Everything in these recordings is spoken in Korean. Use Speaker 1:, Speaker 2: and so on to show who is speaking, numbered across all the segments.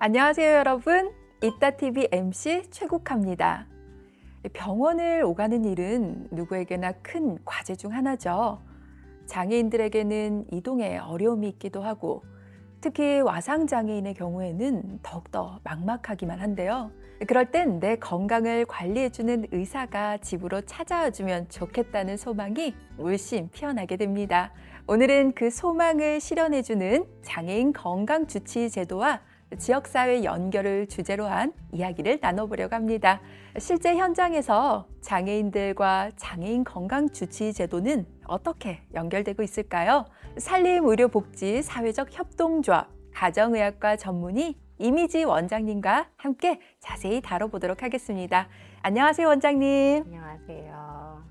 Speaker 1: 안녕하세요, 여러분. 이따TV MC 최국화입니다. 병원을 오가는 일은 누구에게나 큰 과제 중 하나죠. 장애인들에게는 이동에 어려움이 있기도 하고, 특히 와상장애인의 경우에는 더욱더 막막하기만 한데요. 그럴 땐 내 건강을 관리해주는 의사가 집으로 찾아와 주면 좋겠다는 소망이 물씬 피어나게 됩니다. 오늘은 그 소망을 실현해주는 장애인 건강주치 제도와 지역사회 연결을 주제로 한 이야기를 나눠보려고 합니다. 실제 현장에서 장애인들과 장애인 건강주치 제도는 어떻게 연결되고 있을까요? 산림의료복지사회적협동조합 가정의학과 전문의 이미지 원장님과 함께 자세히 다뤄보도록 하겠습니다. 안녕하세요, 원장님.
Speaker 2: 안녕하세요.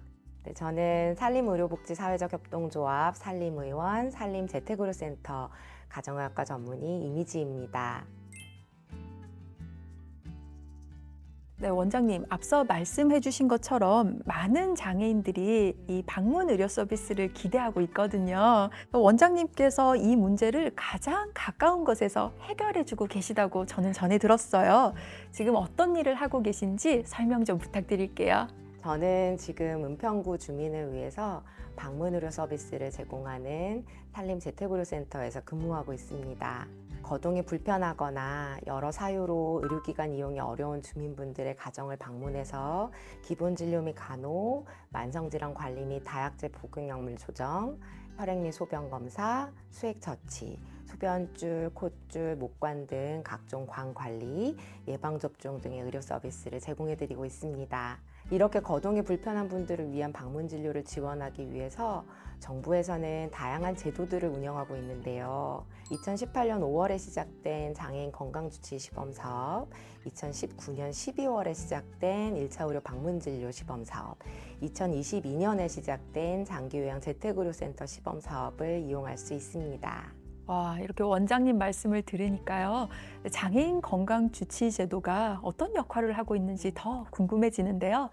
Speaker 2: 네, 저는 산림의료복지사회적협동조합 산림의원 산림재택의료센터 가정의학과 전문의 이미지입니다.
Speaker 1: 네, 원장님, 앞서 말씀해 주신 것처럼 많은 장애인들이 이 방문 의료 서비스를 기대하고 있거든요. 원장님께서 이 문제를 가장 가까운 곳에서 해결해 주고 계시다고 저는 전해 들었어요. 지금 어떤 일을 하고 계신지 설명 좀 부탁드릴게요.
Speaker 2: 저는 지금 은평구 주민을 위해서 방문 의료 서비스를 제공하는 산림재택의료센터에서 근무하고 있습니다. 거동이 불편하거나 여러 사유로 의료기관 이용이 어려운 주민분들의 가정을 방문해서 기본 진료 및 간호, 만성질환 관리 및 다약제 복용약물 조정, 혈액 및 소변 검사, 수액 처치, 소변줄, 콧줄, 목관 등 각종 관 관리, 예방접종 등의 의료 서비스를 제공해드리고 있습니다. 이렇게 거동이 불편한 분들을 위한 방문 진료를 지원하기 위해서 정부에서는 다양한 제도들을 운영하고 있는데요. 2018년 5월에 시작된 장애인 건강주치 시범사업, 2019년 12월에 시작된 1차 의료 방문 진료 시범사업, 2022년에 시작된 장기요양 재택의료센터 시범사업을 이용할 수 있습니다.
Speaker 1: 와, 이렇게 원장님 말씀을 들으니까요. 장애인 건강주치 제도가 어떤 역할을 하고 있는지 더 궁금해지는데요.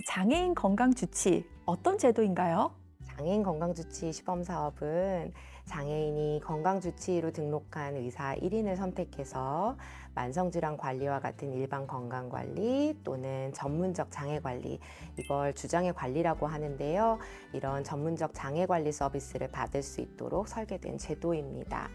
Speaker 1: 장애인 건강주치, 어떤 제도인가요?
Speaker 2: 장애인 건강주치 시범사업은 장애인이 건강주치의로 등록한 의사 1인을 선택해서 만성질환 관리와 같은 일반 건강관리 또는 전문적 장애관리, 이걸 주장의 관리라고 하는데요. 이런 전문적 장애관리 서비스를 받을 수 있도록 설계된 제도입니다.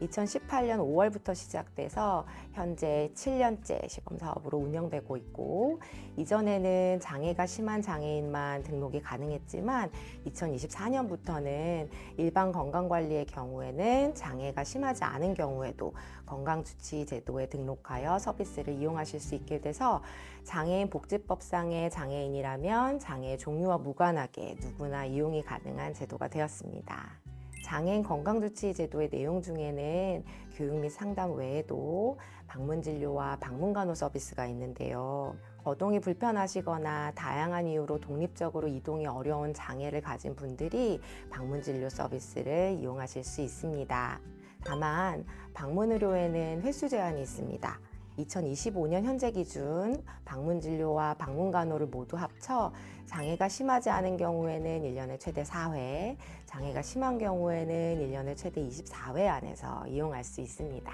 Speaker 2: 2018년 5월부터 시작돼서 현재 7년째 시범사업으로 운영되고 있고, 이전에는 장애가 심한 장애인만 등록이 가능했지만 2024년부터는 일반 건강관리의 경우에는 장애가 심하지 않은 경우에도 건강주치 제도에 등록하여 서비스를 이용하실 수 있게 돼서 장애인 복지법상의 장애인이라면 장애 종류와 무관하게 누구나 이용이 가능한 제도가 되었습니다. 장애인 건강주치 제도의 내용 중에는 교육 및 상담 외에도 방문진료와 방문간호 서비스가 있는데요. 거동이 불편하시거나 다양한 이유로 독립적으로 이동이 어려운 장애를 가진 분들이 방문진료 서비스를 이용하실 수 있습니다. 다만 방문의료에는 횟수 제한이 있습니다. 2025년 현재 기준 방문진료와 방문간호를 모두 합쳐 장애가 심하지 않은 경우에는 1년에 최대 4회, 장애가 심한 경우에는 1년에 최대 24회 안에서 이용할 수 있습니다.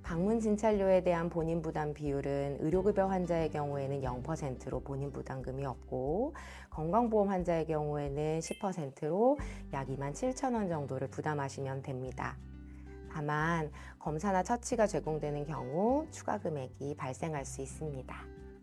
Speaker 2: 방문 진찰료에 대한 본인 부담 비율은 의료급여 환자의 경우에는 0%로 본인 부담금이 없고, 건강보험 환자의 경우에는 10%로 약 27,000원 정도를 부담하시면 됩니다. 다만 검사나 처치가 제공되는 경우 추가 금액이 발생할 수 있습니다.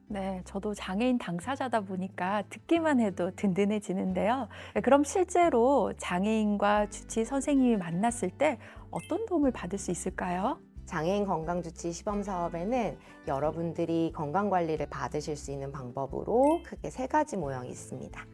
Speaker 1: 네, 저도 장애인 당사자다 보니까 듣기만 해도 든든해지는데요. 그럼 실제로 장애인과 주치 선생님이 만났을 때 어떤 도움을 받을 수 있을까요?
Speaker 2: 장애인 건강주치 시범사업에는 여러분들이 건강관리를 받으실 수 있는 방법으로 크게 3가지 모형이 있습니다.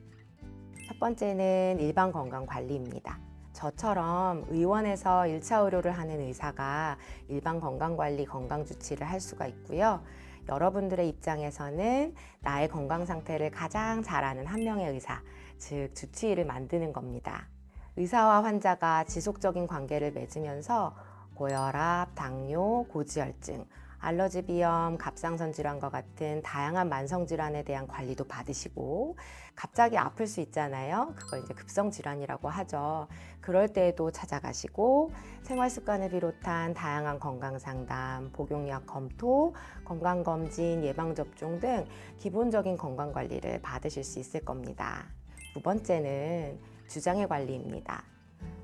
Speaker 2: 첫 번째는 일반 건강관리입니다. 저처럼 의원에서 1차 의료를 하는 의사가 일반 건강관리, 건강주치를 할 수가 있고요. 여러분들의 입장에서는 나의 건강 상태를 가장 잘 아는 한 명의 의사, 즉 주치의를 만드는 겁니다. 의사와 환자가 지속적인 관계를 맺으면서 고혈압, 당뇨, 고지혈증, 알러지 비염, 갑상선 질환과 같은 다양한 만성 질환에 대한 관리도 받으시고 갑자기 아플 수 있잖아요. 그걸 이제 급성 질환이라고 하죠. 그럴 때에도 찾아가시고 생활 습관을 비롯한 다양한 건강 상담, 복용약 검토, 건강 검진, 예방 접종 등 기본적인 건강 관리를 받으실 수 있을 겁니다. 두 번째는 주장의 관리입니다.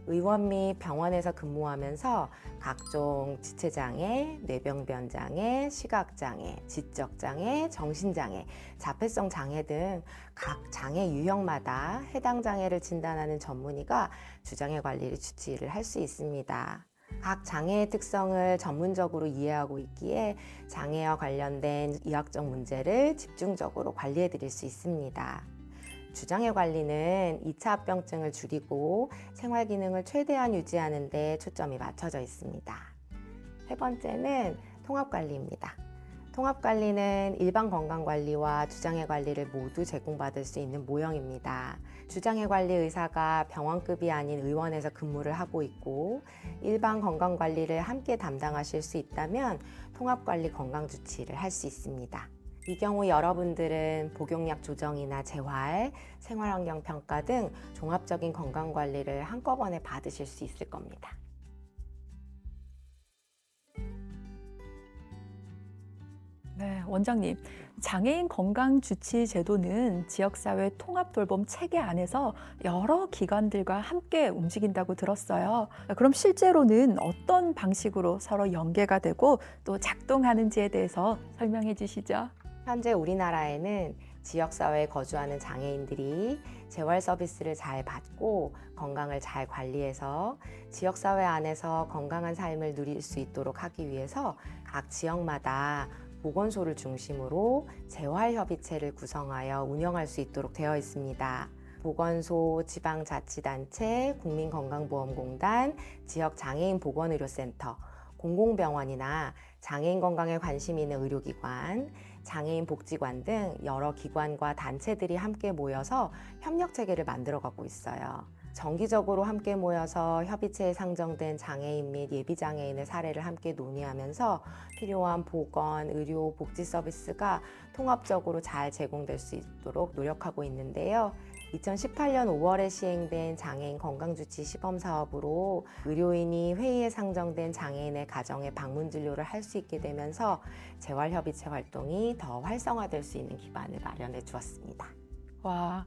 Speaker 2: 의원 및 병원에서 근무하면서 각종 지체장애, 뇌병변장애, 시각장애, 지적장애, 정신장애, 자폐성 장애 등 각 장애 유형마다 해당 장애를 진단하는 전문의가 주장애 관리를 주치의를 할 수 있습니다. 각 장애의 특성을 전문적으로 이해하고 있기에 장애와 관련된 의학적 문제를 집중적으로 관리해 드릴 수 있습니다. 주장애 관리는 2차 합병증을 줄이고 생활 기능을 최대한 유지하는 데 초점이 맞춰져 있습니다. 세 번째는 통합 관리입니다. 통합 관리는 일반 건강 관리와 주장애 관리를 모두 제공받을 수 있는 모형입니다. 주장애 관리 의사가 병원급이 아닌 의원에서 근무를 하고 있고 일반 건강 관리를 함께 담당하실 수 있다면 통합 관리 건강 주치의를 할 수 있습니다. 이 경우 여러분들은 복용약 조정이나 재활, 생활환경 평가 등 종합적인 건강 관리를 한꺼번에 받으실 수 있을 겁니다.
Speaker 1: 네, 원장님. 장애인 건강 주치 제도는 지역사회 통합 돌봄 체계 안에서 여러 기관들과 함께 움직인다고 들었어요. 그럼 실제로는 어떤 방식으로 서로 연계가 되고 또 작동하는지에 대해서 설명해 주시죠.
Speaker 2: 현재 우리나라에는 지역사회에 거주하는 장애인들이 재활 서비스를 잘 받고 건강을 잘 관리해서 지역사회 안에서 건강한 삶을 누릴 수 있도록 하기 위해서 각 지역마다 보건소를 중심으로 재활협의체를 구성하여 운영할 수 있도록 되어 있습니다. 보건소, 지방자치단체, 국민건강보험공단, 지역장애인 보건의료센터, 공공병원이나 장애인 건강에 관심 있는 의료기관, 장애인 복지관 등 여러 기관과 단체들이 함께 모여서 협력체계를 만들어가고 있어요. 정기적으로 함께 모여서 협의체에 상정된 장애인 및 예비장애인의 사례를 함께 논의하면서 필요한 보건, 의료, 복지 서비스가 통합적으로 잘 제공될 수 있도록 노력하고 있는데요. 2018년 5월에 시행된 장애인 건강주치 시범사업으로 의료인이 회의에 상정된 장애인의 가정에 방문 진료를 할 수 있게 되면서 재활협의체 활동이 더 활성화될 수 있는 기반을 마련해 주었습니다.
Speaker 1: 와,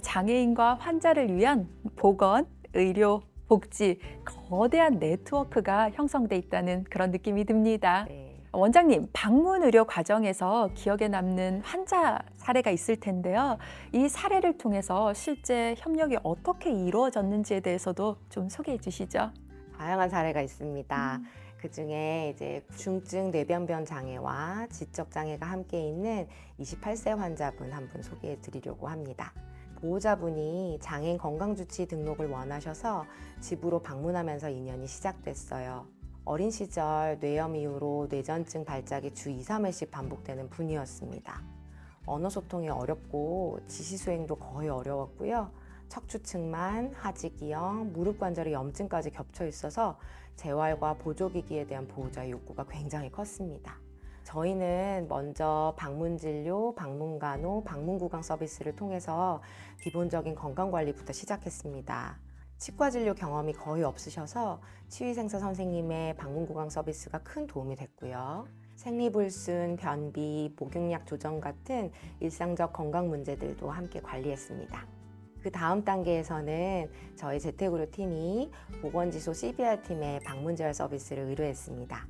Speaker 1: 장애인과 환자를 위한 보건, 의료, 복지, 거대한 네트워크가 형성돼 있다는 그런 느낌이 듭니다.
Speaker 2: 네.
Speaker 1: 원장님, 방문 의료 과정에서 기억에 남는 환자 사례가 있을 텐데요. 이 사례를 통해서 실제 협력이 어떻게 이루어졌는지에 대해서도 좀 소개해 주시죠.
Speaker 2: 다양한 사례가 있습니다. 그 중에 이제 중증 뇌변변 장애와 지적 장애가 함께 있는 28세 환자분 한 분 소개해 드리려고 합니다. 보호자분이 장애인 건강주치 등록을 원하셔서 집으로 방문하면서 인연이 시작됐어요. 어린 시절 뇌염 이후로 뇌전증 발작이 주 2, 3회씩 반복되는 분이었습니다. 언어 소통이 어렵고 지시 수행도 거의 어려웠고요. 척추측만, 하지기형, 무릎 관절의 염증까지 겹쳐 있어서 재활과 보조기기에 대한 보호자의 욕구가 굉장히 컸습니다. 저희는 먼저 방문진료, 방문간호, 방문구강 서비스를 통해서 기본적인 건강관리부터 시작했습니다. 치과진료 경험이 거의 없으셔서 치위생사 선생님의 방문구강 서비스가 큰 도움이 됐고요. 생리불순, 변비, 복용약 조정 같은 일상적 건강 문제들도 함께 관리했습니다. 그 다음 단계에서는 저희 재택의료팀이 보건지소 CBR팀의 방문재활 서비스를 의뢰했습니다.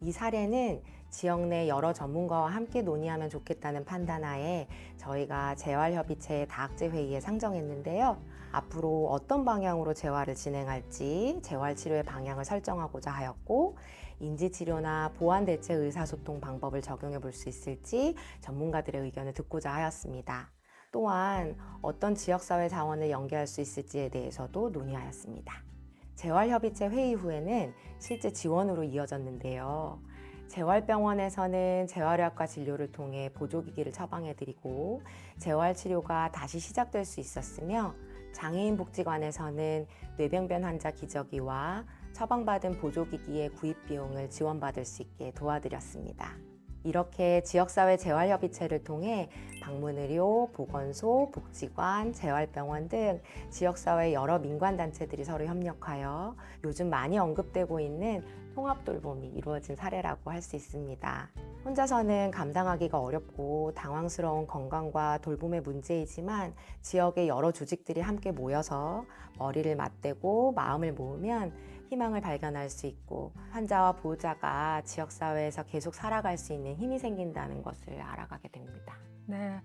Speaker 2: 이 사례는 지역 내 여러 전문가와 함께 논의하면 좋겠다는 판단하에 저희가 재활협의체 다학제 회의에 상정했는데요. 앞으로 어떤 방향으로 재활을 진행할지 재활치료의 방향을 설정하고자 하였고 인지치료나 보완대체 의사소통 방법을 적용해 볼 수 있을지 전문가들의 의견을 듣고자 하였습니다. 또한 어떤 지역사회 자원을 연계할 수 있을지에 대해서도 논의하였습니다. 재활협의체 회의 후에는 실제 지원으로 이어졌는데요. 재활병원에서는 재활의학과 진료를 통해 보조기기를 처방해드리고 재활치료가 다시 시작될 수 있었으며 장애인 복지관에서는 뇌병변 환자 기저귀와 처방받은 보조기기의 구입 비용을 지원받을 수 있게 도와드렸습니다. 이렇게 지역사회 재활협의체를 통해 방문의료, 보건소, 복지관, 재활병원 등 지역사회 여러 민관단체들이 서로 협력하여 요즘 많이 언급되고 있는 통합돌봄이 이루어진 사례라고 할 수 있습니다. 혼자서는 감당하기가 어렵고 당황스러운 건강과 돌봄의 문제이지만 지역의 여러 조직들이 함께 모여서 머리를 맞대고 마음을 모으면 희망을 발견할 수 있고 환자와 보호자가 지역사회에서 계속 살아갈 수 있는 힘이 생긴다는 것을 알아가게 됩니다.
Speaker 1: 네.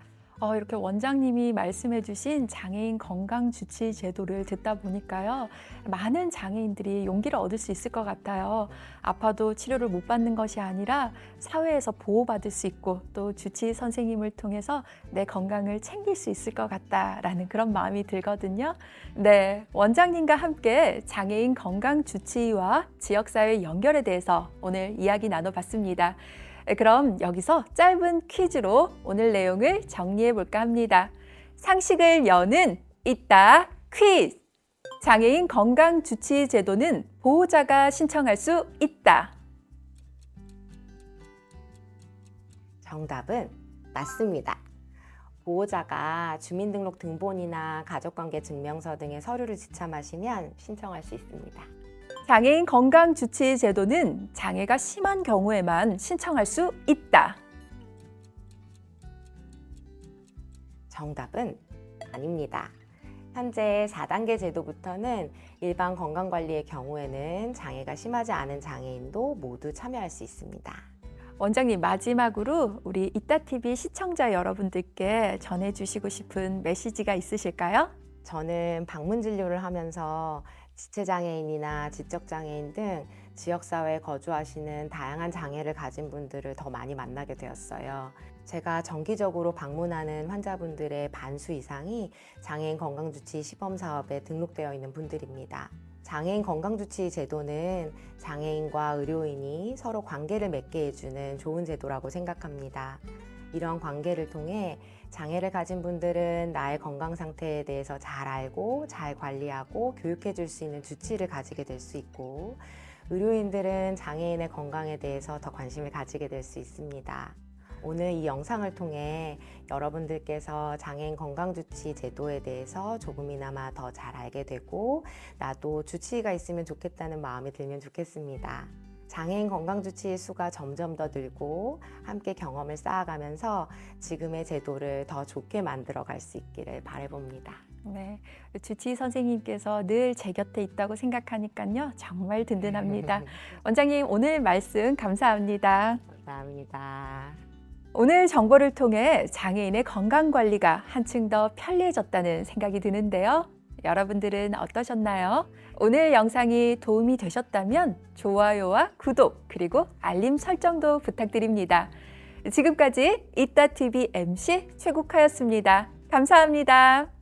Speaker 1: 이렇게 원장님이 말씀해 주신 장애인 건강주치 제도를 듣다 보니까요. 많은 장애인들이 용기를 얻을 수 있을 것 같아요. 아파도 치료를 못 받는 것이 아니라 사회에서 보호받을 수 있고 또 주치 선생님을 통해서 내 건강을 챙길 수 있을 것 같다라는 그런 마음이 들거든요. 네, 원장님과 함께 장애인 건강주치의와 지역사회 연결에 대해서 오늘 이야기 나눠봤습니다. 그럼 여기서 짧은 퀴즈로 오늘 내용을 정리해 볼까 합니다. 상식을 여는 있다 퀴즈. 장애인 건강주치 제도는 보호자가 신청할 수 있다.
Speaker 2: 정답은 맞습니다. 보호자가 주민등록 등본이나 가족관계 증명서 등의 서류를 지참하시면 신청할 수 있습니다.
Speaker 1: 장애인 건강주치 제도는 장애가 심한 경우에만 신청할 수 있다.
Speaker 2: 정답은 아닙니다. 현재 4단계 제도부터는 일반 건강관리의 경우에는 장애가 심하지 않은 장애인도 모두 참여할 수 있습니다.
Speaker 1: 원장님, 마지막으로 우리 이따TV 시청자 여러분들께 전해주시고 싶은 메시지가 있으실까요?
Speaker 2: 저는 방문 진료를 하면서 지체장애인이나 지적장애인 등 지역사회에 거주하시는 다양한 장애를 가진 분들을 더 많이 만나게 되었어요. 제가 정기적으로 방문하는 환자분들의 반수 이상이 장애인 건강주치 시범사업에 등록되어 있는 분들입니다. 장애인 건강주치 제도는 장애인과 의료인이 서로 관계를 맺게 해주는 좋은 제도라고 생각합니다. 이런 관계를 통해 장애를 가진 분들은 나의 건강 상태에 대해서 잘 알고 잘 관리하고 교육해 줄 수 있는 주치의를 가지게 될 수 있고 의료인들은 장애인의 건강에 대해서 더 관심을 가지게 될 수 있습니다. 오늘 이 영상을 통해 여러분들께서 장애인 건강주치 제도에 대해서 조금이나마 더 잘 알게 되고 나도 주치의가 있으면 좋겠다는 마음이 들면 좋겠습니다. 장애인 건강주치의 수가 점점 더 늘고 함께 경험을 쌓아가면서 지금의 제도를 더 좋게 만들어갈 수 있기를 바라봅니다.
Speaker 1: 네, 주치의 선생님께서 늘 제 곁에 있다고 생각하니까요. 정말 든든합니다. 원장님, 오늘 말씀 감사합니다.
Speaker 2: 감사합니다.
Speaker 1: 오늘 정보를 통해 장애인의 건강관리가 한층 더 편리해졌다는 생각이 드는데요. 여러분들은 어떠셨나요? 오늘 영상이 도움이 되셨다면 좋아요와 구독 그리고 알림 설정도 부탁드립니다. 지금까지 이따TV MC 최국화였습니다. 감사합니다.